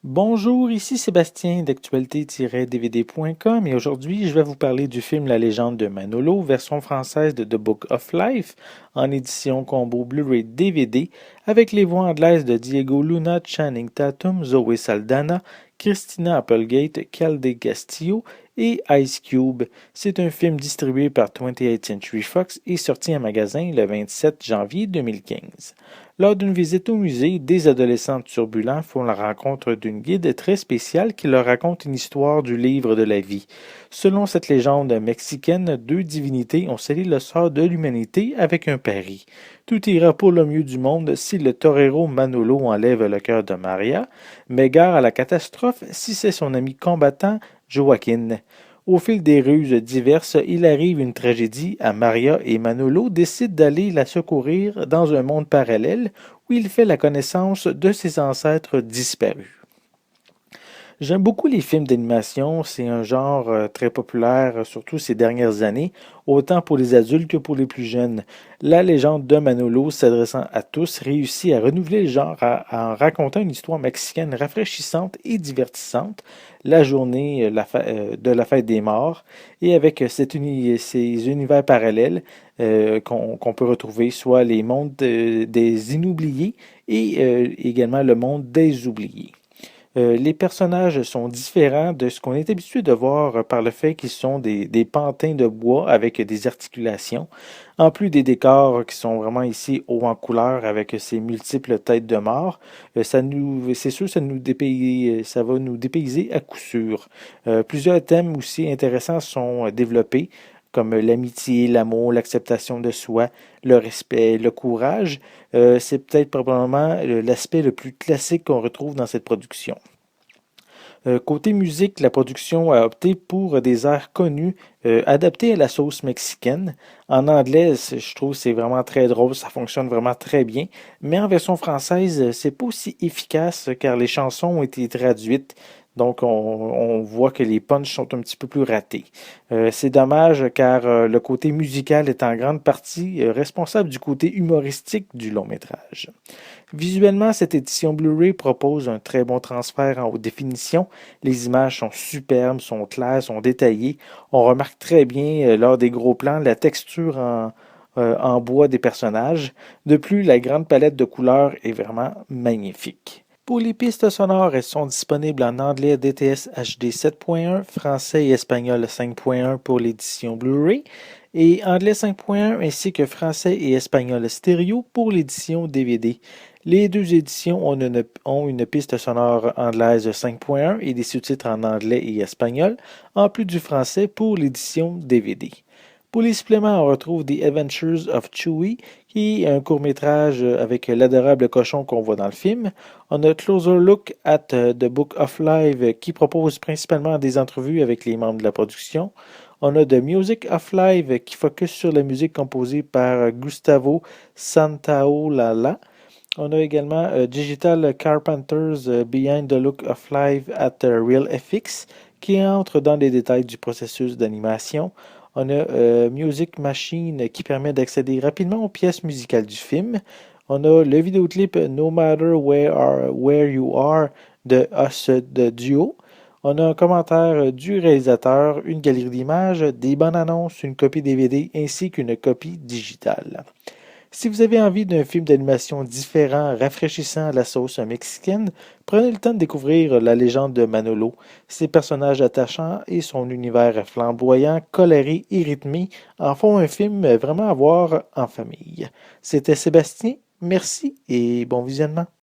Bonjour, ici Sébastien d'actualité-dvd.com et aujourd'hui je vais vous parler du film La légende de Manolo, version française de The Book of Life, en édition combo Blu-ray DVD, avec les voix anglaises de Diego Luna, Channing Tatum, Zoe Saldana, Christina Applegate, Calde Castillo et Ice Cube. C'est un film distribué par 28th Century Fox et sorti en magasin le 27 janvier 2015. Lors d'une visite au musée, des adolescents turbulents font la rencontre d'une guide très spéciale qui leur raconte une histoire du livre de la vie. Selon cette légende mexicaine, deux divinités ont scellé le sort de l'humanité avec un pari. Tout ira pour le mieux du monde si le torero Manolo enlève le cœur de Maria, mais gare à la catastrophe si c'est son ami combattant Joaquin. Au fil des ruses diverses, il arrive une tragédie à Maria et Manolo décident d'aller la secourir dans un monde parallèle où il fait la connaissance de ses ancêtres disparus. J'aime beaucoup les films d'animation, c'est un genre très populaire, surtout ces dernières années, autant pour les adultes que pour les plus jeunes. La légende de Manolo, s'adressant à tous, réussit à renouveler le genre en racontant une histoire mexicaine rafraîchissante et divertissante, la journée de la fête des morts, et avec ces univers parallèles qu'on peut retrouver, soit les mondes des inoubliés et également le monde des oubliés. Les personnages sont différents de ce qu'on est habitué de voir par le fait qu'ils sont des pantins de bois avec des articulations, en plus des décors qui sont vraiment ici hauts en couleur avec ces multiples têtes de mort. C'est sûr, ça va nous dépayser à coup sûr. Plusieurs thèmes aussi intéressants sont développés, comme l'amitié, l'amour, l'acceptation de soi, le respect, le courage. C'est peut-être probablement l'aspect le plus classique qu'on retrouve dans cette production. Côté musique, la production a opté pour des airs connus, adaptés à la sauce mexicaine. En anglais, je trouve que c'est vraiment très drôle, ça fonctionne vraiment très bien. Mais en version française, c'est pas aussi efficace car les chansons ont été traduites. Donc, on voit que les punchs sont un petit peu plus ratés. C'est dommage car le côté musical est en grande partie responsable du côté humoristique du long métrage. Visuellement, cette édition Blu-ray propose un très bon transfert en haute définition. Les images sont superbes, sont claires, sont détaillées. On remarque très bien lors des gros plans la texture en bois des personnages. De plus, la grande palette de couleurs est vraiment magnifique. Pour les pistes sonores, elles sont disponibles en anglais DTS HD 7.1, français et espagnol 5.1 pour l'édition Blu-ray, et anglais 5.1 ainsi que français et espagnol stéréo pour l'édition DVD. Les deux éditions ont une piste sonore anglaise 5.1 et des sous-titres en anglais et espagnol, en plus du français pour l'édition DVD. Pour les suppléments, on retrouve The Adventures of Chewie, qui est un court-métrage avec l'adorable cochon qu'on voit dans le film. On a Closer Look at the Book of Life, qui propose principalement des entrevues avec les membres de la production. On a The Music of Life, qui focus sur la musique composée par Gustavo Santaolalla. On a également Digital Carpenters Behind the Look of Life at Real FX, qui entre dans les détails du processus d'animation. On a Music Machine qui permet d'accéder rapidement aux pièces musicales du film. On a le vidéoclip No Matter Where You Are de Us de Duo. On a un commentaire du réalisateur, une galerie d'images, des bandes annonces, une copie DVD ainsi qu'une copie digitale. Si vous avez envie d'un film d'animation différent, rafraîchissant à la sauce mexicaine, prenez le temps de découvrir la légende de Manolo, ses personnages attachants et son univers flamboyant, coloré et rythmé en font un film vraiment à voir en famille. C'était Sébastien, merci et bon visionnement.